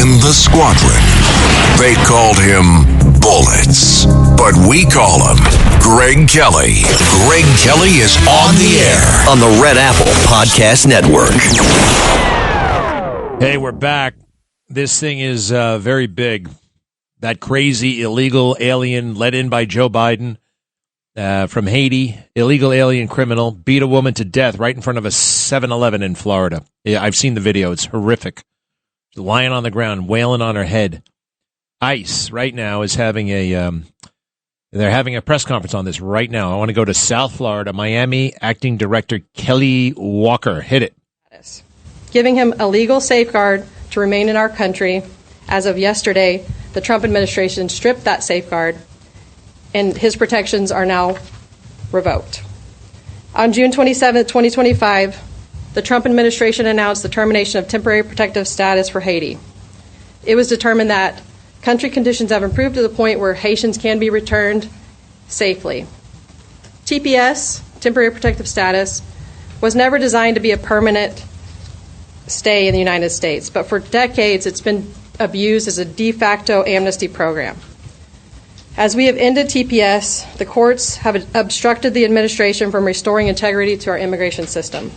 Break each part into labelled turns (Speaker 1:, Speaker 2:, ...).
Speaker 1: in the squadron. They called him Bullets, but we call him Greg Kelly. Greg Kelly is on the air
Speaker 2: on the Red Apple Podcast Network.
Speaker 3: Hey, we're back. This thing is very big. That crazy illegal alien let in by Joe Biden from Haiti, illegal alien criminal, beat a woman to death right in front of a 7-Eleven in Florida. Yeah, I've seen the video. It's horrific. She's lying on the ground, wailing on her head. ICE right now is having they're having a press conference on this right now. I want to go to South Florida. Miami Acting Director Kelly Walker. Hit it.
Speaker 4: Giving him a legal safeguard to remain in our country. As of yesterday, the Trump administration stripped that safeguard, and his protections are now revoked. On June 27, 2025, the Trump administration announced the termination of temporary protective status for Haiti. It was determined that country conditions have improved to the point where Haitians can be returned safely. TPS, temporary protective status, was never designed to be a permanent stay in the United States, but for decades it's been abused as a de facto amnesty program. As we have ended TPS, the courts have obstructed the administration from restoring integrity to our immigration system.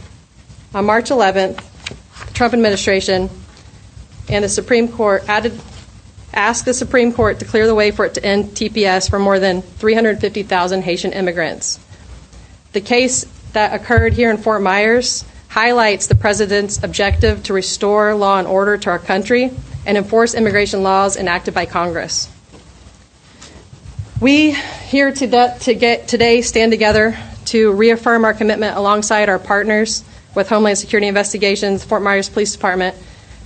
Speaker 4: On March 11th, the Trump administration and the Supreme Court asked the Supreme Court to clear the way for it to end TPS for more than 350,000 Haitian immigrants. The case that occurred here in Fort Myers highlights the president's objective to restore law and order to our country and enforce immigration laws enacted by Congress. We here today stand together to reaffirm our commitment alongside our partners with Homeland Security Investigations, Fort Myers Police Department,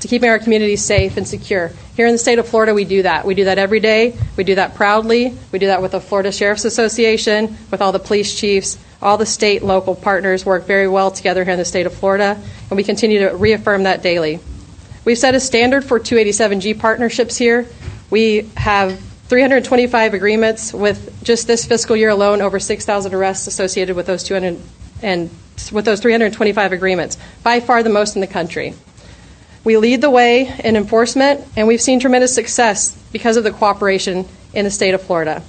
Speaker 4: to keeping our communities safe and secure. Here in the state of Florida, we do that. We do that every day. We do that proudly. We do that with the Florida Sheriff's Association, with all the police chiefs. All the state and local partners work very well together here in the state of Florida, and we continue to reaffirm that daily. We've set a standard for 287G partnerships here. We have 325 agreements with just this fiscal year alone, over 6,000 arrests associated with those 325 agreements, by far the most in the country. We lead the way in enforcement, and we've seen tremendous success because of the cooperation in the state of Florida.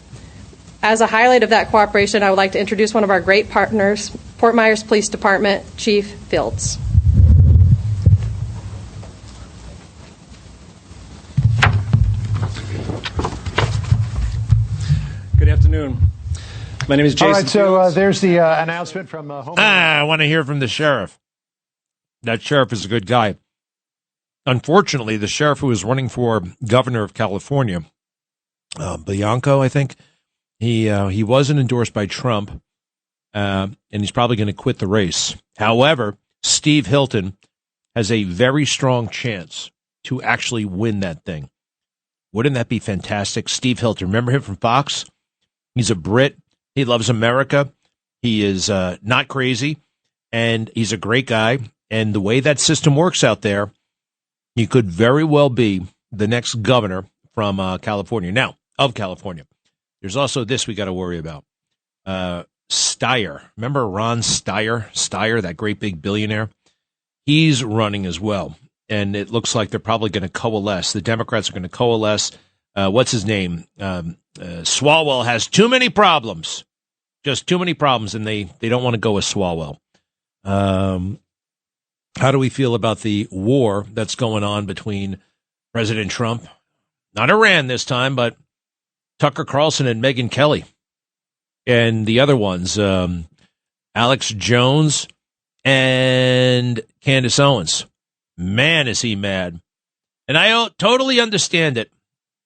Speaker 4: As a highlight of that cooperation, I would like to introduce one of our great partners, Fort Myers Police Department Chief Fields.
Speaker 5: Good afternoon. My name is Jason.
Speaker 6: All right, so there's the announcement from Homeland.
Speaker 3: I want to hear from the sheriff. That sheriff is a good guy. Unfortunately, the sheriff who is running for governor of California, Bianco, I think, he wasn't endorsed by Trump, and he's probably going to quit the race. However, Steve Hilton has a very strong chance to actually win that thing. Wouldn't that be fantastic? Steve Hilton, remember him from Fox? He's a Brit. He loves America. He is not crazy, and he's a great guy. And the way that system works out there, he could very well be the next governor from California. Now, of California. There's also this we got to worry about. Steyer. Remember Ron Steyer? Steyer, that great big billionaire? He's running as well. And it looks like they're probably going to coalesce. The Democrats are going to coalesce. What's his name? Swalwell has too many problems. Just too many problems, and they don't want to go with Swalwell. How do we feel about the war that's going on between President Trump, not Iran this time, but Tucker Carlson and Megyn Kelly, and the other ones, Alex Jones and Candace Owens? Man, is he mad. And I totally understand it.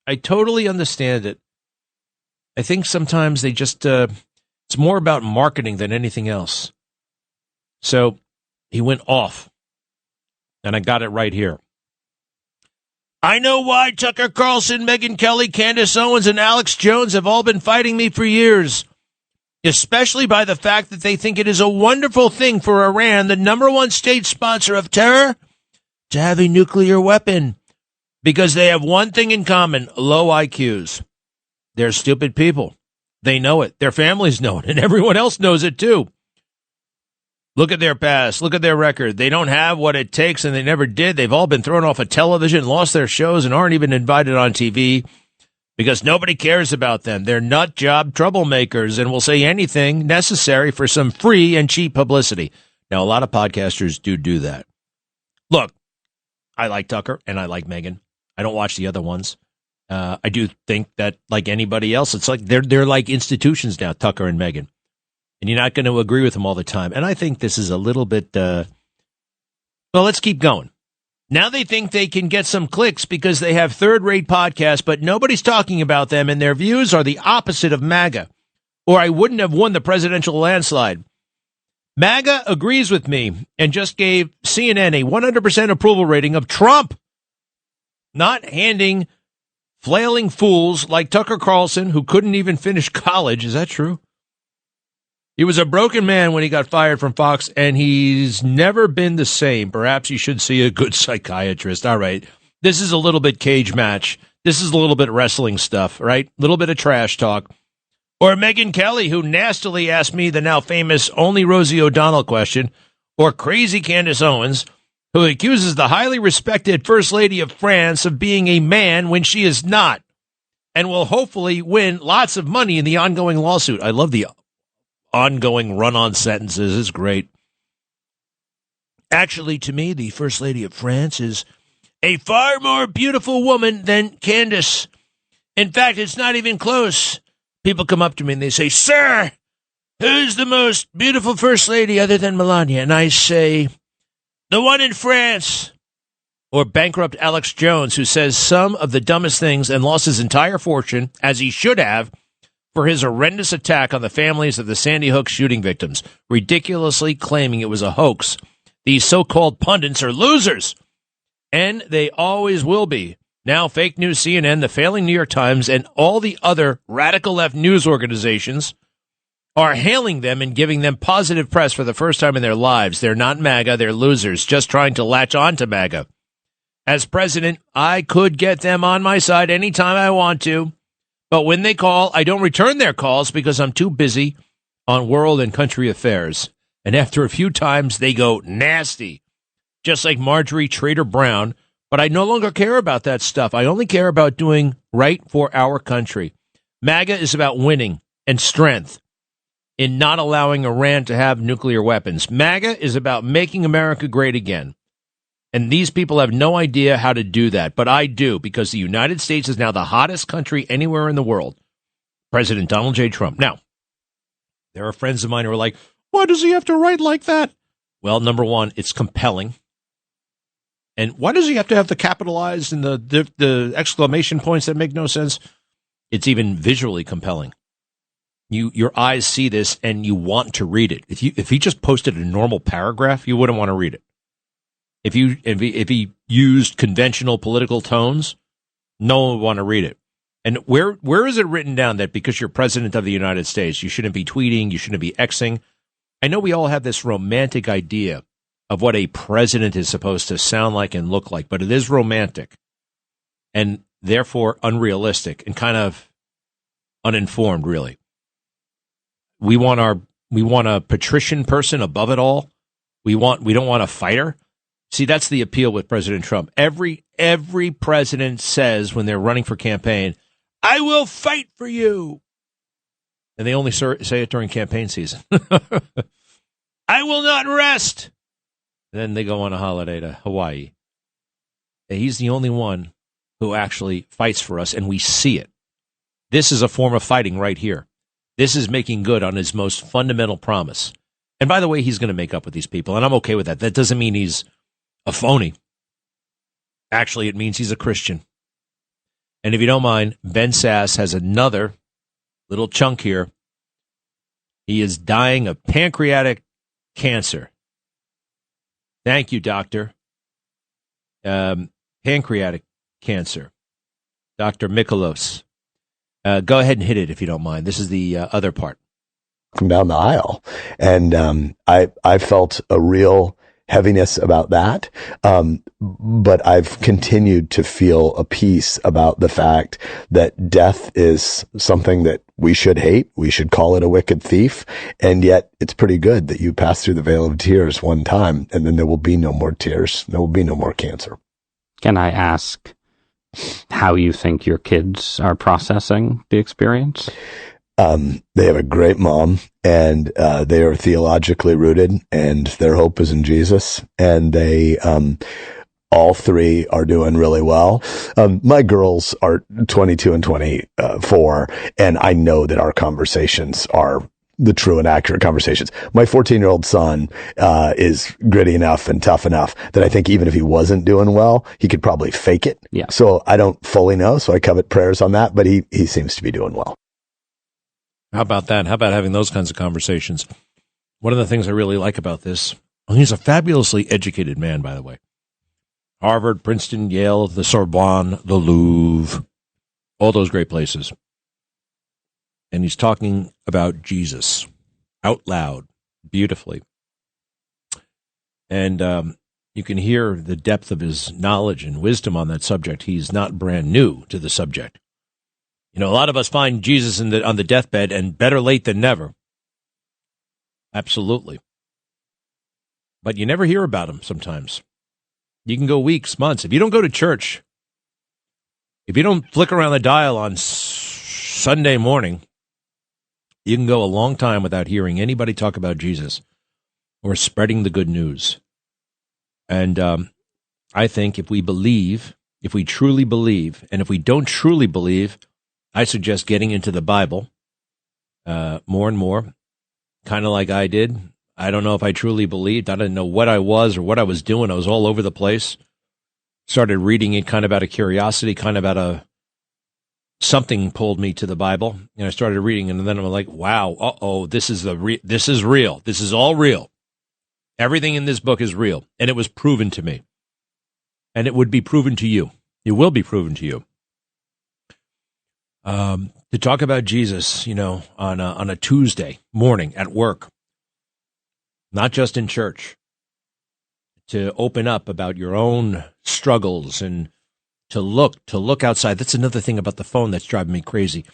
Speaker 3: I totally understand it. I think sometimes they just, it's more about marketing than anything else. So he went off, and I got it right here. I know why Tucker Carlson, Megyn Kelly, Candace Owens, and Alex Jones have all been fighting me for years, especially by the fact that they think it is a wonderful thing for Iran, the number one state sponsor of terror, to have a nuclear weapon, because they have one thing in common: low IQs. They're stupid people. They know it. Their families know it, and everyone else knows it too. Look at their past. Look at their record. They don't have what it takes, and they never did. They've all been thrown off of television, lost their shows, and aren't even invited on TV because nobody cares about them. They're nut job troublemakers and will say anything necessary for some free and cheap publicity. Now, a lot of podcasters do that. Look, I like Tucker, and I like Megyn. I don't watch the other ones. I do think that, like anybody else, it's like they're like institutions now, Tucker and Megyn. And you're not going to agree with them all the time. And I think this is a little bit, well, let's keep going. Now they think they can get some clicks because they have third-rate podcasts, but nobody's talking about them, and their views are the opposite of MAGA, or I wouldn't have won the presidential landslide. MAGA agrees with me and just gave CNN a 100% approval rating of Trump, not handing flailing fools like Tucker Carlson, who couldn't even finish college. Is that true? He was a broken man when he got fired from Fox, and he's never been the same. Perhaps he should see a good psychiatrist. All right. This is a little bit cage match. This is a little bit wrestling stuff, right? A little bit of trash talk. Or Megyn Kelly, who nastily asked me the now famous only Rosie O'Donnell question. Or crazy Candace Owens, who accuses the highly respected First Lady of France of being a man when she is not, and will hopefully win lots of money in the ongoing lawsuit. I love the ongoing run-on sentences. Is great. Actually, to me, the First Lady of France is a far more beautiful woman than Candace. In fact, it's not even close. People come up to me and they say, "Sir, who's the most beautiful First Lady other than Melania?" And I say, "The one in France." Or bankrupt Alex Jones, who says some of the dumbest things and lost his entire fortune, as he should have, for his horrendous attack on the families of the Sandy Hook shooting victims, ridiculously claiming it was a hoax. These so-called pundits are losers, and they always will be. Now, fake news CNN, the failing New York Times, and all the other radical left news organizations are hailing them and giving them positive press for the first time in their lives. They're not MAGA, they're losers, just trying to latch on to MAGA. As president, I could get them on my side anytime I want to. But when they call, I don't return their calls because I'm too busy on world and country affairs. And after a few times, they go nasty, just like Marjorie Trader Brown. But I no longer care about that stuff. I only care about doing right for our country. MAGA is about winning and strength in not allowing Iran to have nuclear weapons. MAGA is about making America great again. And these people have no idea how to do that. But I do, because the United States is now the hottest country anywhere in the world. President Donald J. Trump. Now, there are friends of mine who are like, why does he have to write like that? Well, number one, it's compelling. And why does he have to have the capitalized and the exclamation points that make no sense? It's even visually compelling. Your eyes see this and you want to read it. If he just posted a normal paragraph, you wouldn't want to read it. If he used conventional political tones, no one would want to read it. And where is it written down that because you're president of the United States, you shouldn't be tweeting, you shouldn't be Xing? I know we all have this romantic idea of what a president is supposed to sound like and look like, but it is romantic and therefore unrealistic and kind of uninformed, really. We want a patrician person above it all. We don't want a fighter. See, that's the appeal with President Trump. Every president says when they're running for campaign, "I will fight for you." And they only say it during campaign season. "I will not rest." And then they go on a holiday to Hawaii. And he's the only one who actually fights for us, and we see it. This is a form of fighting right here. This is making good on his most fundamental promise. And by the way, he's going to make up with these people, and I'm okay with that. That doesn't mean he's a phony. Actually, it means he's a Christian. And if you don't mind, Ben Sasse has another little chunk here. He is dying of pancreatic cancer. Thank you, doctor. Pancreatic cancer. Dr. Mikolos. Go ahead and hit it if you don't mind. This is the other part.
Speaker 7: From down the aisle. And I felt a real heaviness about that. But I've continued to feel a peace about the fact that death is something that we should hate. We should call it a wicked thief. And yet it's pretty good that you pass through the vale of tears one time, and then there will be no more tears. There will be no more cancer.
Speaker 8: Can I ask how you think your kids are processing the experience?
Speaker 7: They have a great mom, and they are theologically rooted, and their hope is in Jesus. And they, all three are doing really well. My girls are 22 and 24, and I know that our conversations are the true and accurate conversations. My 14-year-old son is gritty enough and tough enough that I think even if he wasn't doing well, he could probably fake it.
Speaker 8: Yeah.
Speaker 7: So I don't fully know, so I covet prayers on that, but he seems to be doing well.
Speaker 3: How about that? How about having those kinds of conversations? One of the things I really like about this, he's a fabulously educated man, by the way. Harvard, Princeton, Yale, the Sorbonne, the Louvre, all those great places. And he's talking about Jesus out loud, beautifully. And you can hear the depth of his knowledge and wisdom on that subject. He's not brand new to the subject. You know, a lot of us find Jesus on the deathbed, and better late than never. Absolutely. But you never hear about him sometimes. You can go weeks, months. If you don't go to church, if you don't flick around the dial on Sunday morning, you can go a long time without hearing anybody talk about Jesus or spreading the good news. And I think if we believe, if we truly believe, and if we don't truly believe, I suggest getting into the Bible more and more, kind of like I did. I don't know if I truly believed. I didn't know what I was or what I was doing. I was all over the place. Started reading it kind of out of curiosity, kind of out of something pulled me to the Bible. And I started reading, and then I'm like, wow, this is this is real. This is all real. Everything in this book is real. And it was proven to me. And it would be proven to you. It will be proven to you. To talk about Jesus, you know, on a Tuesday morning at work, not just in church, to open up about your own struggles and to look outside. That's another thing about the phone that's driving me crazy.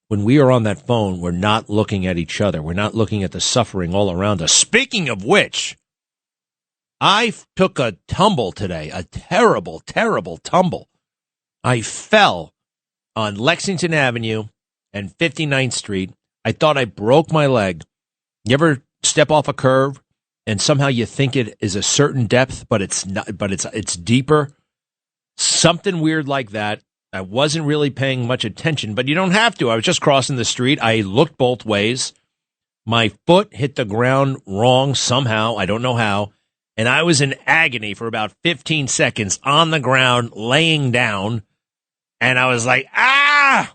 Speaker 3: When we are on that phone, we're not looking at each other. We're not looking at the suffering all around us. Speaking of which, I took a tumble today, a terrible, terrible tumble. I fell on Lexington Avenue and 59th Street. I thought I broke my leg. You ever step off a curve and somehow you think it is a certain depth, but it's not, but it's deeper? Something weird like that. I wasn't really paying much attention, but you don't have to. I was just crossing the street. I looked both ways. My foot hit the ground wrong somehow. I don't know how. And I was in agony for about 15 seconds on the ground, laying down. And I was like, ah!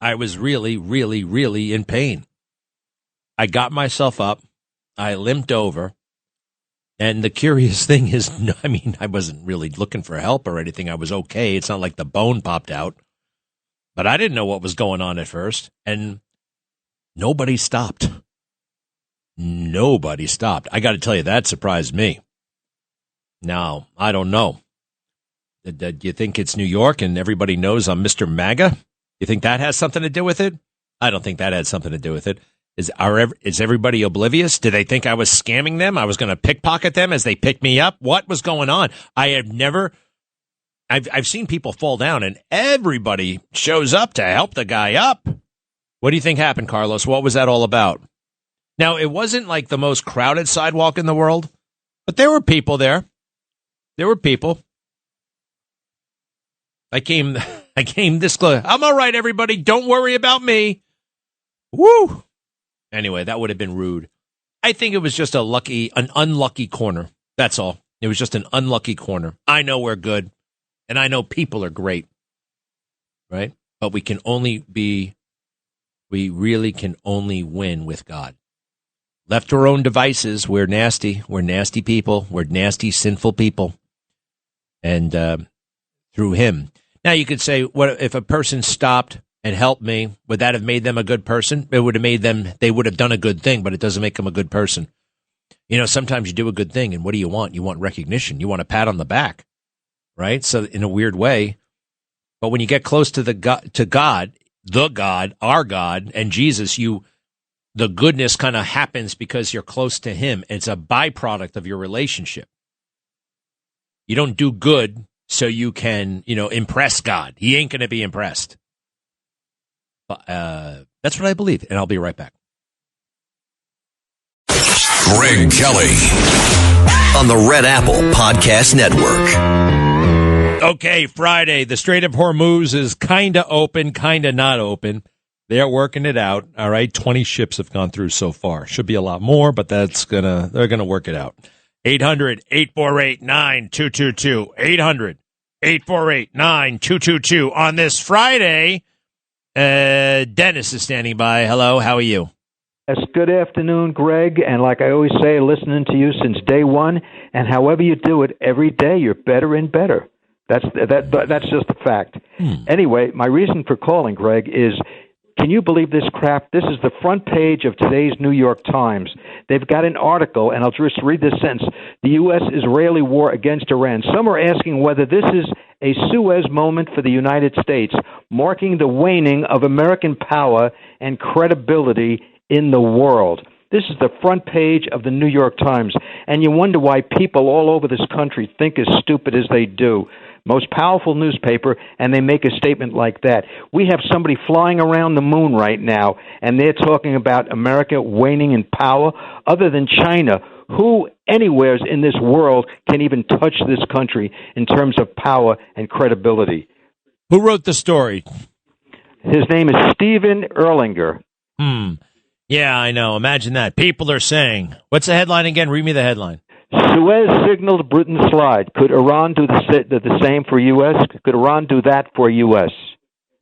Speaker 3: I was really, really, really in pain. I got myself up. I limped over. And the curious thing is, I mean, I wasn't really looking for help or anything. I was okay. It's not like the bone popped out. But I didn't know what was going on at first. And nobody stopped. Nobody stopped. I got to tell you, that surprised me. Now, I don't know. Do you think it's New York and everybody knows I'm Mr. MAGA? You think that has something to do with it? I don't think that had something to do with it. Is everybody oblivious? Did they think I was scamming them? I was going to pickpocket them as they picked me up? What was going on? I've seen people fall down and everybody shows up to help the guy up. What do you think happened, Carlos? What was that all about? Now, it wasn't like the most crowded sidewalk in the world, but there were people there. There were people. I came this close. I'm all right, everybody. Don't worry about me. Woo! Anyway, that would have been rude. I think it was just an unlucky corner. That's all. It was just an unlucky corner. I know we're good, and I know people are great, right? But we really can only win with God. Left to our own devices, we're nasty. We're nasty people. We're nasty, sinful people. And through him. Now, you could say, what if a person stopped and helped me, would that have made them a good person? It would have made them, they would have done a good thing, but it doesn't make them a good person. You know, sometimes you do a good thing, and what do you want? You want recognition. You want a pat on the back, right? So in a weird way, but when you get close to God, the God, our God, and Jesus, the goodness kind of happens because you're close to him. It's a byproduct of your relationship. You don't do good so you can, impress God. He ain't going to be impressed. That's what I believe, and I'll be right back.
Speaker 1: Greg Kelly
Speaker 2: on the Red Apple Podcast Network.
Speaker 3: Okay, Friday. The Strait of Hormuz is kind of open, kind of not open. They're working it out. All right, 20 ships have gone through so far. Should be a lot more, but they're gonna work it out. 800-848-9222. 800-848-9222. On this Friday, Dennis is standing by. Hello, how are you?
Speaker 9: Yes, good afternoon, Greg. And like I always say, listening to you since day one, and however you do it, every day you're better and better. That's just a fact. Anyway, my reason for calling, Greg, is can you believe this crap? This is the front page of today's New York Times. They've got an article, and I'll just read this sentence. The U.S.-Israeli war against Iran. Some are asking whether this is a Suez moment for the United States, marking the waning of American power and credibility in the world. This is the front page of the New York Times, and you wonder why people all over this country think as stupid as they do. Most powerful newspaper, and they make a statement like that. We have somebody flying around the moon right now, and they're talking about America waning in power. Other than China, who anywhere in this world can even touch this country in terms of power and credibility?
Speaker 3: Who wrote the story?
Speaker 9: His name is Stephen Erlanger.
Speaker 3: Yeah, I know. Imagine that. People are saying, what's the headline again? Read me the headline.
Speaker 9: Suez signaled Britain slide. Could Iran do the same for U.S.? Could Iran do that for U.S.?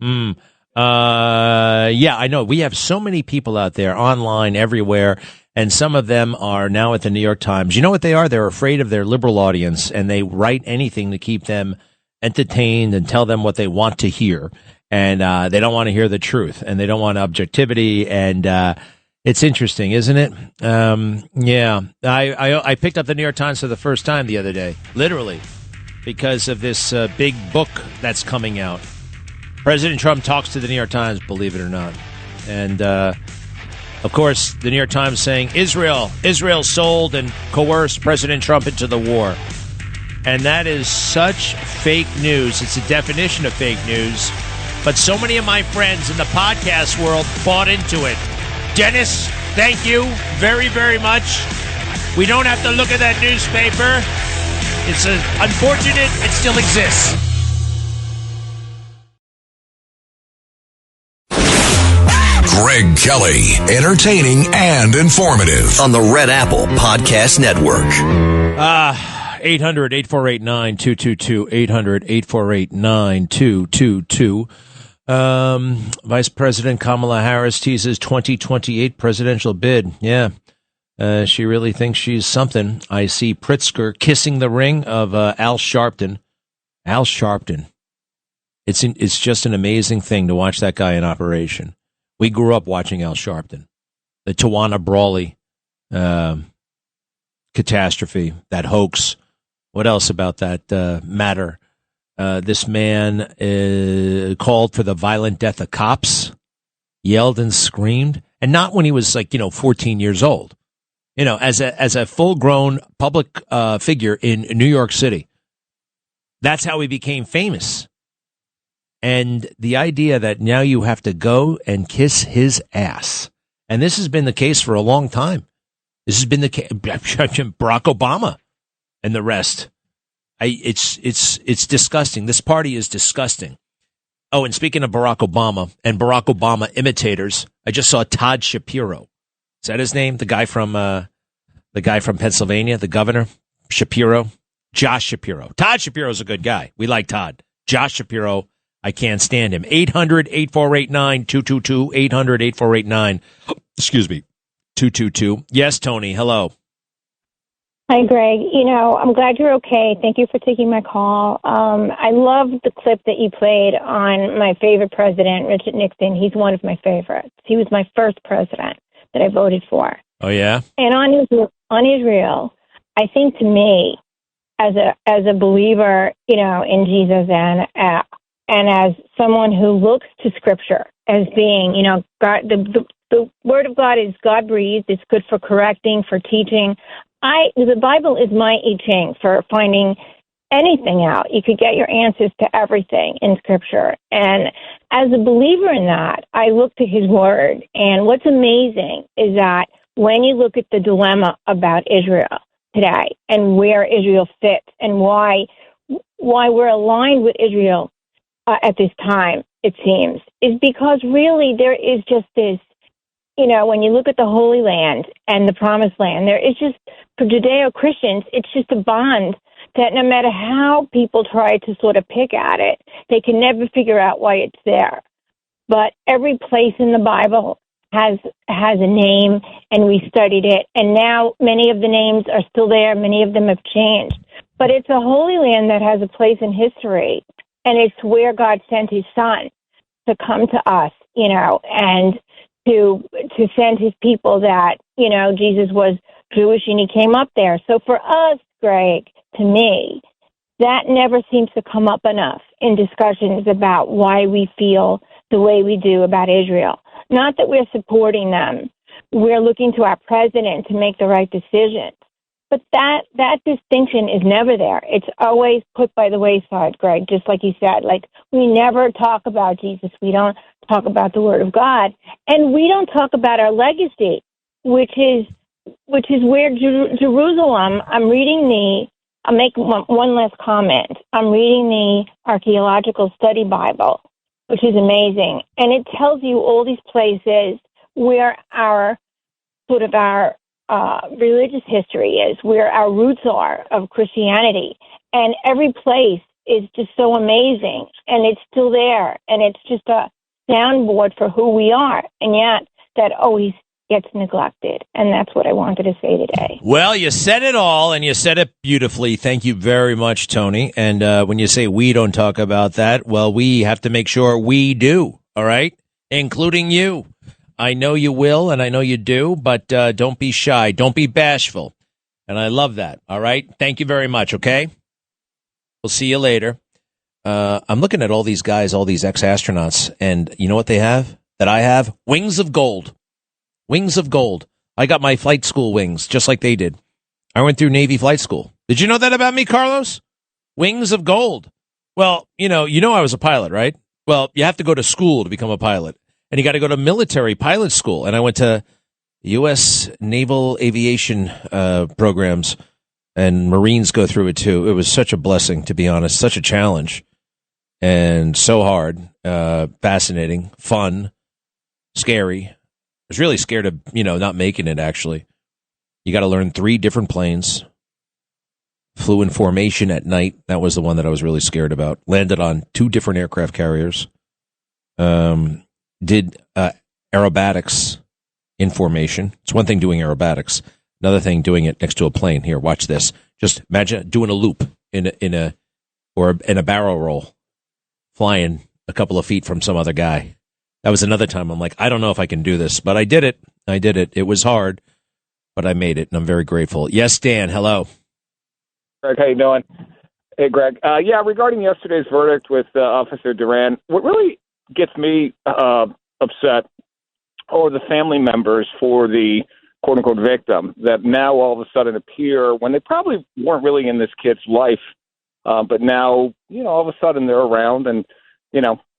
Speaker 3: Yeah, I know. We have so many people out there online everywhere, and some of them are now at the New York Times. You know what they are? They're afraid of their liberal audience, and they write anything to keep them entertained and tell them what they want to hear. And they don't want to hear the truth, and they don't want objectivity, and it's interesting, isn't it? Yeah, I picked up the New York Times for the first time the other day, literally, because of this big book that's coming out. President Trump talks to the New York Times, believe it or not. And, of course, the New York Times saying, Israel sold and coerced President Trump into the war. And that is such fake news. It's a definition of fake news. But so many of my friends in the podcast world bought into it. Dennis, thank you very, very much. We don't have to look at that newspaper. It's unfortunate it still exists.
Speaker 1: Greg Kelly, entertaining and informative
Speaker 2: on the Red Apple Podcast Network.
Speaker 3: 800-848-9222. 800-848-9222. Vice President Kamala Harris teases 2028 presidential bid. Yeah, she really thinks she's something. I see Pritzker kissing the ring of Al Sharpton. Al Sharpton. It's just an amazing thing to watch that guy in operation. We grew up watching Al Sharpton. The Tawana Brawley catastrophe, that hoax. What else about that matter? This man called for the violent death of cops, yelled and screamed, and not when he was 14 years old. As a full-grown public figure in New York City. That's how he became famous. And the idea that now you have to go and kiss his ass, and this has been the case for a long time. This has been the case. Barack Obama and the rest. It's disgusting. This party is disgusting. Oh, and speaking of Barack Obama and Barack Obama imitators, I just saw Todd Shapiro. Is that his name? The guy from Pennsylvania, the governor, Shapiro, Josh Shapiro. Todd Shapiro's a good guy. We like Todd. Josh Shapiro, I can't stand him. 800-848-9222. 800-848-9. Excuse me, 222. Yes, Tony. Hello.
Speaker 10: Hi, Greg. I'm glad you're okay. Thank you for taking my call. I love the clip that you played on my favorite president, Richard Nixon. He's one of my favorites. He was my first president that I voted for.
Speaker 3: Oh, yeah?
Speaker 10: And on Israel, I think to me, as a believer, in Jesus and as someone who looks to Scripture as being, God, the Word of God is God-breathed. It's good for correcting, for teaching. The Bible is my I Ching for finding anything out. You could get your answers to everything in Scripture. And as a believer in that, I look to His Word. And what's amazing is that when you look at the dilemma about Israel today and where Israel fits and why we're aligned with Israel at this time, it seems, is because really there is just this, when you look at the Holy Land and the Promised Land, there is just, for Judeo-Christians, it's just a bond that no matter how people try to sort of pick at it, they can never figure out why it's there. But every place in the Bible has a name, and we studied it, and now many of the names are still there. Many of them have changed. But it's a Holy Land that has a place in history, and it's where God sent His Son to come to us, and to send His people that, Jesus was Jewish and He came up there. So for us, Greg, to me, that never seems to come up enough in discussions about why we feel the way we do about Israel. Not that we're supporting them. We're looking to our president to make the right decisions. But that distinction is never there. It's always put by the wayside, Greg, just like you said. Like, we never talk about Jesus. We don't talk about the Word of God. And we don't talk about our legacy, which is where Jerusalem, I'll make one last comment. I'm reading the Archaeological Study Bible, which is amazing. And it tells you all these places where our religious history is, where our roots are of Christianity. And every place is just so amazing. And it's still there. And it's just a soundboard for who we are. And yet that always gets neglected. And that's what I wanted to say today.
Speaker 3: Well, you said it all, and you said it beautifully. Thank you very much, Tony. And when you say we don't talk about that, well, we have to make sure we do, all right? Including you. I know you will, and I know you do, but don't be shy. Don't be bashful. And I love that, all right? Thank you very much, okay? We'll see you later. I'm looking at all these guys, all these ex-astronauts, and you know what they have that I have? Wings of gold. Wings of gold. I got my flight school wings, just like they did. I went through Navy flight school. Did you know that about me, Carlos? Wings of gold. Well, you know I was a pilot, right? Well, you have to go to school to become a pilot. And you got to go to military pilot school. And I went to U.S. Naval Aviation programs, and Marines go through it too. It was such a blessing, to be honest, such a challenge, and so hard, fascinating, fun, scary. I was really scared of, not making it, actually. You got to learn 3 different planes. Flew in formation at night. That was the one that I was really scared about. Landed on 2 different aircraft carriers. Did aerobatics in formation. It's one thing doing aerobatics. Another thing doing it next to a plane. Here, watch this. Just imagine doing a loop in a barrel roll, flying a couple of feet from some other guy. That was another time I'm like, I don't know if I can do this, but I did it. It was hard, but I made it, and I'm very grateful. Yes, Dan, hello.
Speaker 11: Greg, how you doing? Hey, Greg. Regarding yesterday's verdict with Officer Duran, what really gets me upset are the family members for the quote-unquote victim that now all of a sudden appear when they probably weren't really in this kid's life, but now, all of a sudden they're around, and,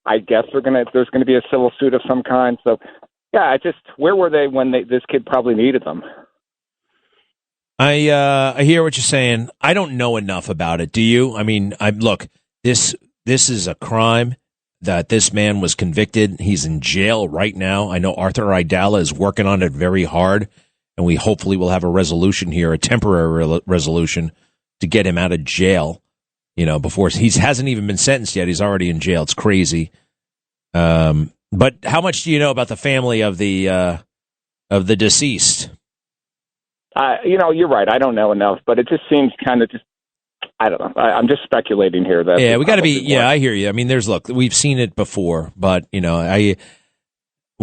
Speaker 11: I guess there's going to be a civil suit of some kind. So, where were they when this kid probably needed them?
Speaker 3: I hear what you're saying. I don't know enough about it. Do you? I mean, look, this is a crime that this man was convicted. He's in jail right now. I know Arthur Aidala is working on it very hard, and we hopefully will have a resolution here, a temporary resolution to get him out of jail. Before he hasn't even been sentenced yet. He's already in jail. It's crazy. But how much do you know about the family of the deceased?
Speaker 11: You're right. I don't know enough, but it just seems kind of I don't know. I'm just speculating here. That
Speaker 3: we got to be. Yeah, I hear you. I mean, we've seen it before, but we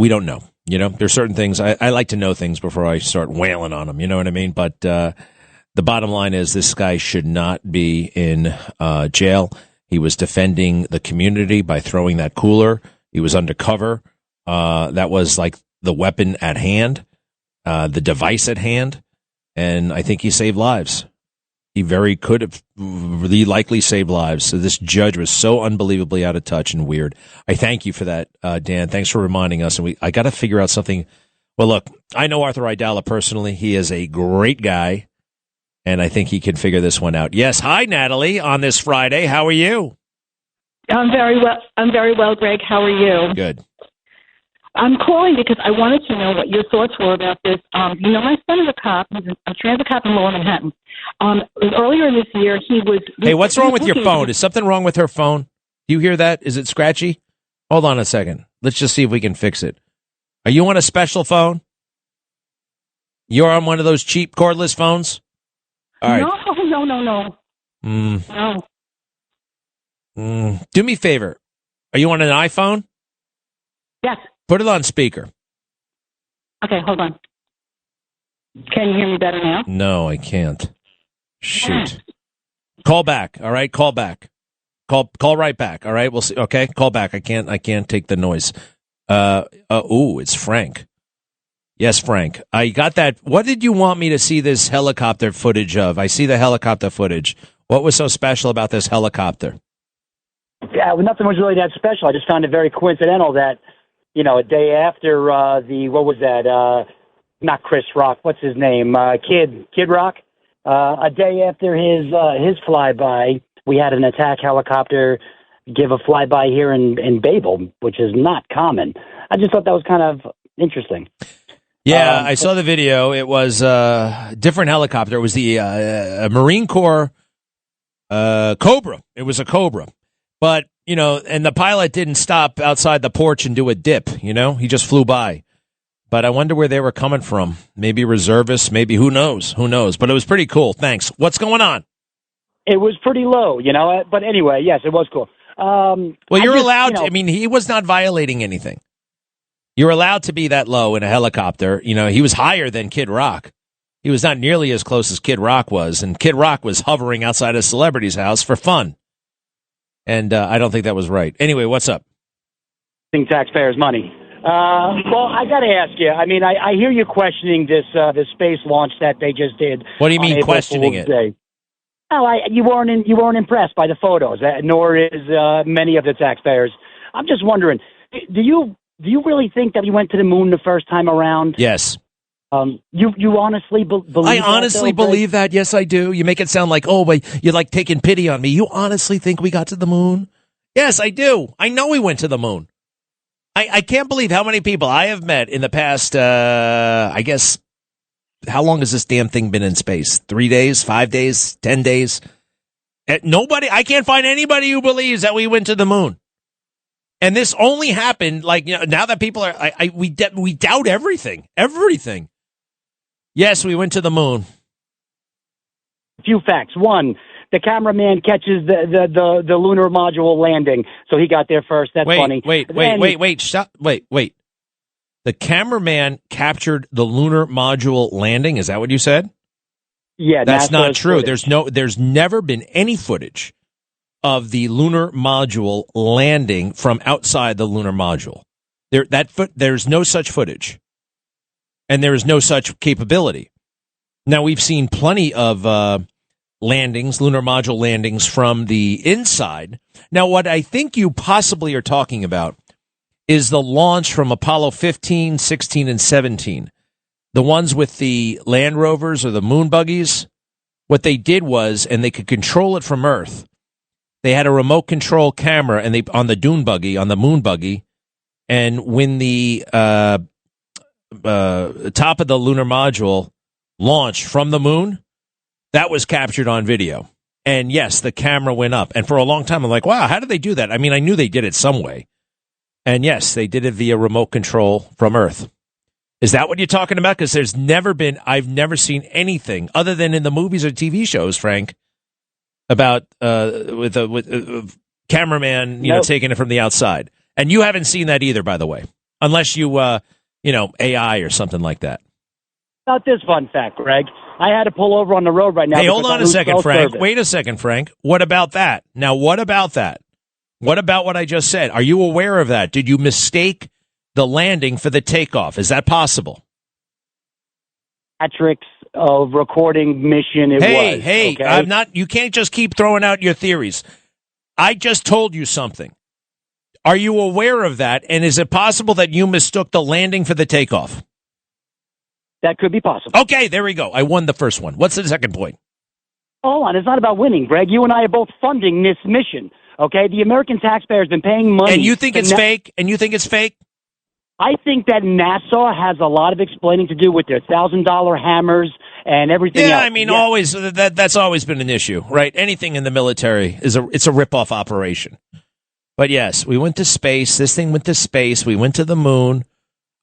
Speaker 3: don't know. There's certain things I like to know things before I start wailing on them. You know what I mean? But the bottom line is this guy should not be in jail. He was defending the community by throwing that cooler. He was undercover. That was like the weapon at hand, the device at hand, and I think he saved lives. He very could have really likely saved lives. So this judge was so unbelievably out of touch and weird. I thank you for that, Dan. Thanks for reminding us. And I got to figure out something. Well, look, I know Arthur Aidala personally. He is a great guy, and I think he can figure this one out. Yes. Hi, Natalie, on this Friday. How are you?
Speaker 12: I'm very well, Greg. How are you?
Speaker 3: Good.
Speaker 12: I'm calling because I wanted to know what your thoughts were about this. My son is a cop. He's a transit cop in Lower Manhattan. Earlier this year, he was...
Speaker 3: Hey, what's wrong with your phone? Is something wrong with her phone? Do you hear that? Is it scratchy? Hold on a second. Let's just see if we can fix it. Are you on a special phone? You're on one of those cheap cordless phones? All right.
Speaker 12: No.
Speaker 3: No. Do me a favor. Are you on an iPhone?
Speaker 12: Yes.
Speaker 3: Put it on speaker.
Speaker 12: Okay, hold on. Can you hear me better now?
Speaker 3: No, I can't. Shoot. Call back. All right, call back. Call right back. All right, we'll see. Okay, call back. I can't take the noise. It's Frank. Yes, Frank. I got that. What did you want me to see this helicopter footage of? I see the helicopter footage. What was so special about this helicopter?
Speaker 13: Yeah, well, nothing was really that special. I just found it very coincidental that, a day after what was that? Not Chris Rock. What's his name? Kid Rock. A day after his flyby, we had an attack helicopter give a flyby here in Babel, which is not common. I just thought that was kind of interesting.
Speaker 3: Yeah, I saw the video. It was a different helicopter. It was the Marine Corps Cobra. It was a Cobra. But, and the pilot didn't stop outside the porch and do a dip, he just flew by. But I wonder where they were coming from. Maybe reservists, maybe who knows? But it was pretty cool. Thanks. What's going on?
Speaker 13: It was pretty low, but anyway, yes, it was cool.
Speaker 3: Well, you're allowed to, he was not violating anything. You're allowed to be that low in a helicopter. He was higher than Kid Rock. He was not nearly as close as Kid Rock was. And Kid Rock was hovering outside a celebrity's house for fun. And I don't think that was right. Anyway, what's up?
Speaker 13: Taxpayers' money. Well, I got to ask you. I hear you questioning this space launch that they just did.
Speaker 3: What do you mean questioning it?
Speaker 13: Oh, you weren't impressed by the photos, nor is many of the taxpayers. I'm just wondering, do you really think that we went to the moon the first time around?
Speaker 3: Yes.
Speaker 13: You honestly believe that?
Speaker 3: I honestly believe that. Yes, I do. You make it sound like, but you're like taking pity on me. You honestly think we got to the moon? Yes, I do. I know we went to the moon. I can't believe how many people I have met in the past, I guess, how long has this damn thing been in space? 3 days, 5 days, 10 days? I can't find anybody who believes that we went to the moon. And this only happened, now that people are, we doubt everything. Everything. Yes, we went to the moon.
Speaker 13: A few facts. One, the cameraman catches the lunar module landing, so he got there first. That's funny.
Speaker 3: Wait. Stop. Wait. The cameraman captured the lunar module landing. Is that what you said?
Speaker 13: Yeah,
Speaker 3: that's not true.
Speaker 13: Footage.
Speaker 3: There's never been any footage of the lunar module landing from outside the lunar module. There's no such footage, and there is no such capability. Now, we've seen plenty of landings, lunar module landings from the inside. Now, what I think you possibly are talking about is the launch from Apollo 15, 16, and 17. The ones with the land rovers or the moon buggies. What they did was, and they could control it from Earth, they had a remote control camera and on the dune buggy, on the moon buggy, and when the top of the lunar module launched from the moon, that was captured on video. And yes, the camera went up. And for a long time, I'm like, wow, how did they do that? I knew they did it some way. And yes, they did it via remote control from Earth. Is that what you're talking about? Because I've never seen anything other than in the movies or TV shows, Frank, about with cameraman, taking it from the outside. And you haven't seen that either, by the way, unless you, AI or something like that.
Speaker 13: About this fun fact, Greg. I had to pull over on the road right now.
Speaker 3: Hey, hold on a second, Frank. Wait a second, Frank. What about that? Now, what about that? What about what I just said? Are you aware of that? Did you mistake the landing for the takeoff. Is that possible?
Speaker 13: Patrick's recording mission.
Speaker 3: Hey,
Speaker 13: okay?
Speaker 3: I'm not. You can't just keep throwing out your theories. I just told you something. Are you aware of that? And is it possible that you mistook the landing for the takeoff?
Speaker 13: That could be possible.
Speaker 3: Okay, there we go. I won the first one. What's the second point?
Speaker 13: Hold on. It's not about winning, Greg. You and I are both funding this mission. Okay? The American taxpayer has been paying money.
Speaker 3: And you think it's fake? And you think it's fake?
Speaker 13: I think that NASA has a lot of explaining to do with their $1,000 hammers and everything else.
Speaker 3: Yeah, I mean, always that's always been an issue, right? Anything in the military it's a rip-off operation. But yes, we went to space. This thing went to space. We went to the moon.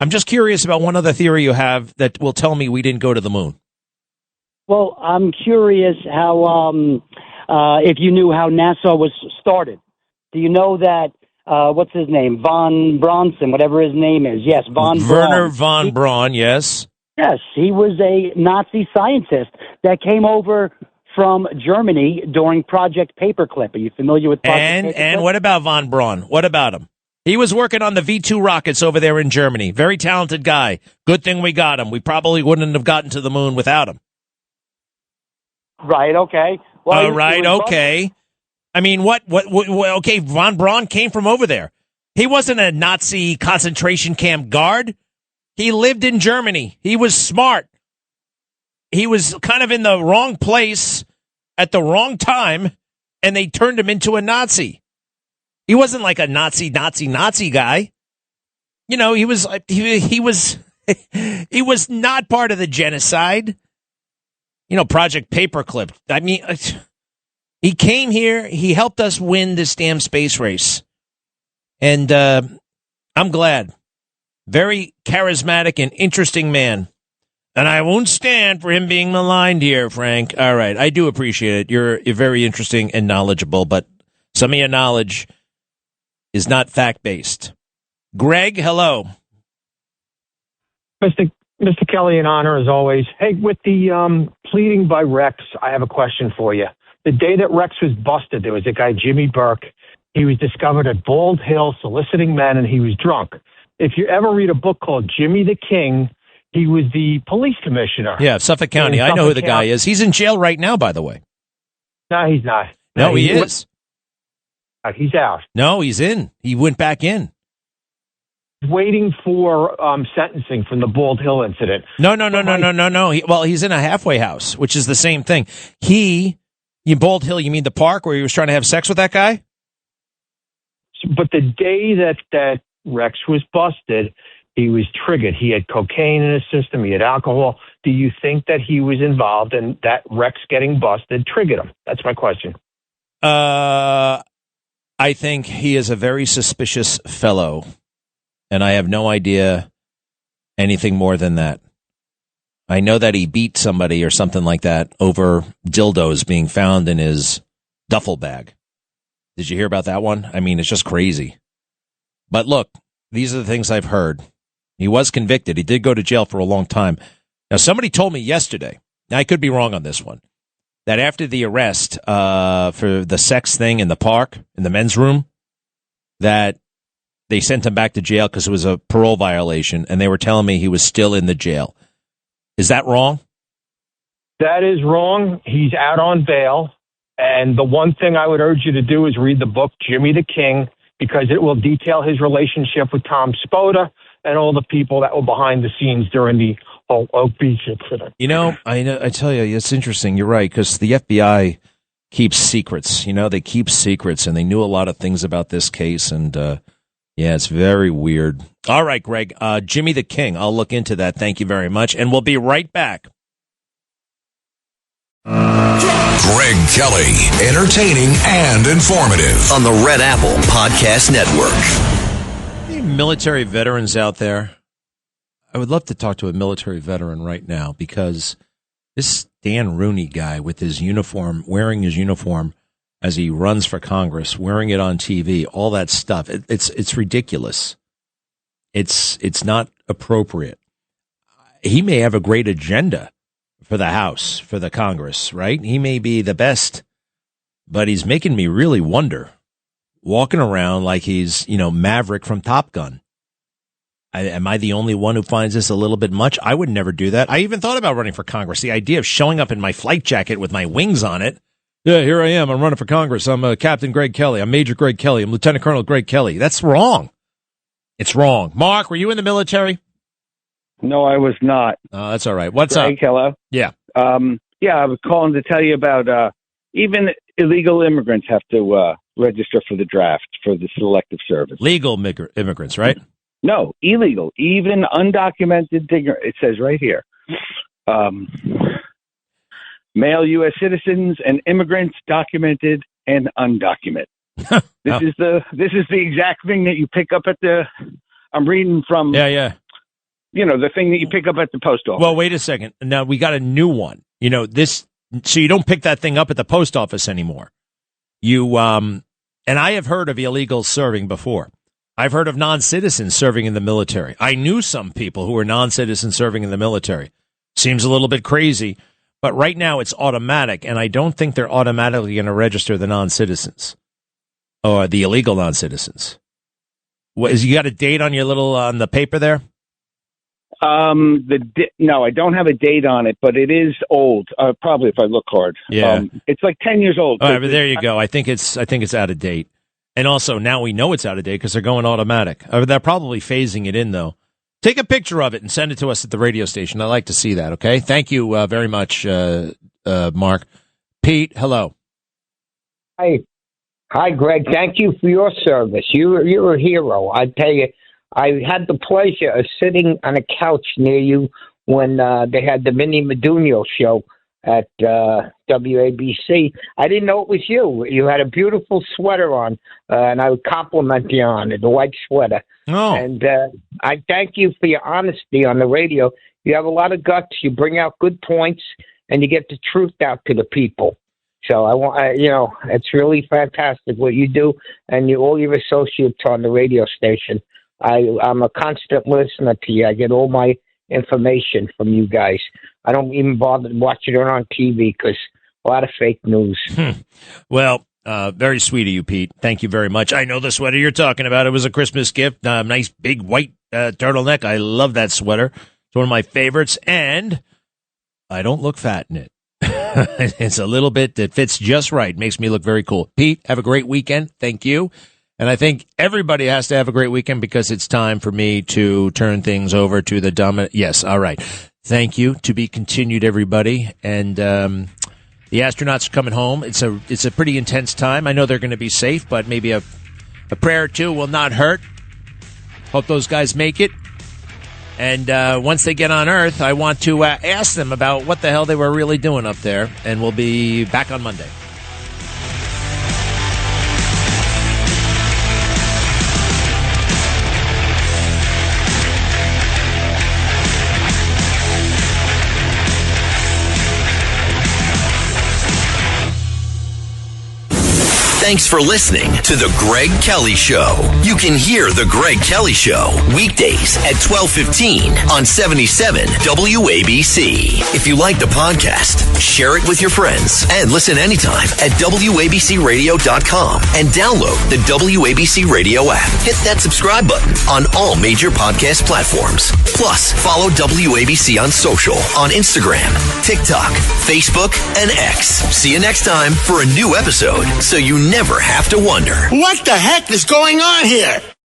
Speaker 3: I'm just curious about one other theory you have that will tell me we didn't go to the moon.
Speaker 13: Well, I'm curious how if you knew how NASA was started. Do you know that? What's his name? Von Braun, whatever his name is. Yes, von Braun.
Speaker 3: Werner von Braun, yes.
Speaker 13: Yes, he was a Nazi scientist that came over from Germany during Project Paperclip. Are you familiar with Project Paperclip?
Speaker 3: And what about von Braun? What about him? He was working on the V2 rockets over there in Germany. Very talented guy. Good thing we got him. We probably wouldn't have gotten to the moon without him.
Speaker 13: Right, okay. Well,
Speaker 3: okay. I mean, what, okay, von Braun came from over there. He wasn't a Nazi concentration camp guard. He lived in Germany. He was smart. He was kind of in the wrong place at the wrong time, and they turned him into a Nazi. He wasn't like a Nazi guy. You know, he was he was not part of the genocide. You know, Project Paperclip. I mean, he came here. He helped us win this damn space race. And I'm glad. Very charismatic and interesting man. And I won't stand for him being maligned here, Frank. All right. I do appreciate it. You're very interesting and knowledgeable, but some of your knowledge is not fact-based. Greg, hello.
Speaker 14: Mr. Kelly, an honor as always. Hey, with the pleading by Rex, I have a question for you. The day that Rex was busted, there was a guy, Jimmy Burke. He was discovered at Bald Hill soliciting men, and he was drunk. If you ever read a book called Jimmy the King, he was the police commissioner.
Speaker 3: Yeah, Suffolk County. I know who the guy is. He's in jail right now, by the way.
Speaker 14: No, he's not.
Speaker 3: No, he is.
Speaker 14: He's out.
Speaker 3: No, he's in. He went back in.
Speaker 14: Waiting for sentencing from the Bald Hill incident.
Speaker 3: No. He's in a halfway house, which is the same thing. In Bald Hill, you mean the park where he was trying to have sex with that guy?
Speaker 14: But the day that Rex was busted, he was triggered. He had cocaine in his system. He had alcohol. Do you think that he was involved and that Rex getting busted triggered him? That's my question.
Speaker 3: I think he is a very suspicious fellow, and I have no idea anything more than that. I know that he beat somebody or something like that over dildos being found in his duffel bag. Did you hear about that one? I mean, it's just crazy. But look, these are the things I've heard. He was convicted. He did go to jail for a long time. Now, somebody told me yesterday, now I could be wrong on this one, that after the arrest for the sex thing in the park, in the men's room, that they sent him back to jail because it was a parole violation, and they were telling me he was still in the jail. Is that wrong?
Speaker 14: That is wrong. He's out on bail. And the one thing I would urge you to do is read the book, Jimmy the King, because it will detail his relationship with Tom Spoda and all the people that were behind the scenes during the whole Oak Beach incident.
Speaker 3: You know, I tell you, it's interesting. You're right, because the FBI keeps secrets. You know, they keep secrets, and they knew a lot of things about this case. And, yeah, it's very weird. All right, Greg, Jimmy the King. I'll look into that. Thank you very much. And we'll be right back.
Speaker 1: Greg Kelly, entertaining and informative
Speaker 2: on the Red Apple Podcast Network.
Speaker 3: Any military veterans out there? I would love to talk to a military veteran right now, because this Dan Rooney guy with his uniform, wearing his uniform as he runs for Congress, wearing it on TV, all that stuff, it's ridiculous. It's not appropriate. He may have a great agenda for the House, for the Congress, right? He may be the best, but he's making me really wonder, walking around like he's, Maverick from Top Gun. Am I the only one who finds this a little bit much? I would never do that. I even thought about running for Congress. The idea of showing up in my flight jacket with my wings on it. Yeah, here I am. I'm running for Congress. I'm Captain Greg Kelly. I'm Major Greg Kelly. I'm Lieutenant Colonel Greg Kelly. That's wrong. It's wrong. Mark, were you in the military?
Speaker 15: No, I was not.
Speaker 3: Oh, that's all right. What's
Speaker 15: Greg,
Speaker 3: up?
Speaker 15: Hello.
Speaker 3: Yeah.
Speaker 15: Yeah, I was calling to tell you about even illegal immigrants have to register for the draft for the Selective Service.
Speaker 3: Legal immigrants, right?
Speaker 15: No, illegal. Even undocumented. It says right here. Male U.S. citizens and immigrants, documented and undocumented. This is the exact thing that you pick up at the. I'm reading from.
Speaker 3: Yeah.
Speaker 15: You know, the thing that you pick up at the post office.
Speaker 3: Well, wait a second. Now we got a new one. You know this, so you don't pick that thing up at the post office anymore. You and I have heard of illegals serving before. I've heard of non-citizens serving in the military. I knew some people who were non-citizens serving in the military. Seems a little bit crazy. But right now it's automatic, and I don't think they're automatically going to register the non-citizens or the illegal non-citizens. You got a date on your on the paper there?
Speaker 15: No, I don't have a date on it, but it is old. Probably if I look hard.
Speaker 3: Yeah,
Speaker 15: it's like 10 years old.
Speaker 3: All right, but there you go. I think it's out of date, and also now we know it's out of date because they're going automatic. They're probably phasing it in though. Take a picture of it and send it to us at the radio station. I'd like to see that, okay? Thank you very much, Mark. Pete, hello.
Speaker 16: Hi, Greg. Thank you for your service. You're a hero. I tell you, I had the pleasure of sitting on a couch near you when they had the Vinny Medugno show at WABC. I didn't know it was you. You had a beautiful sweater on, and I would compliment you on it, the white sweater.
Speaker 3: Oh.
Speaker 16: And I thank you for your honesty on the radio. You have a lot of guts. You bring out good points, and you get the truth out to the people. So it's really fantastic what you do, and all your associates on the radio station. I'm a constant listener to you. I get all my information from you guys. I don't even bother watching it on TV because a lot of fake news.
Speaker 3: Well, very sweet of you, Pete. Thank you very much. I know the sweater you're talking about. It was a Christmas gift. Nice big white turtleneck. I love that sweater. It's one of my favorites, and I don't look fat in it. It's a little bit that fits just right. Makes me look very cool. Pete, have a great weekend. Thank you. And I think everybody has to have a great weekend because it's time for me to turn things over to the dominant. Yes, all right. Thank you. To be continued, everybody. And the astronauts are coming home. It's a pretty intense time. I know they're going to be safe, but maybe a prayer or two will not hurt. Hope those guys make it. And once they get on Earth, I want to ask them about what the hell they were really doing up there. And we'll be back on Monday.
Speaker 2: Thanks for listening to The Greg Kelly Show. You can hear The Greg Kelly Show weekdays at 12:15 on 77 WABC. If you like the podcast, share it with your friends and listen anytime at WABCRadio.com and download the WABC Radio app. Hit that subscribe button on all major podcast platforms. Plus, follow WABC on social on Instagram, TikTok, Facebook, and X. See you next time for a new episode so you never have to wonder.
Speaker 17: What the heck is going on here?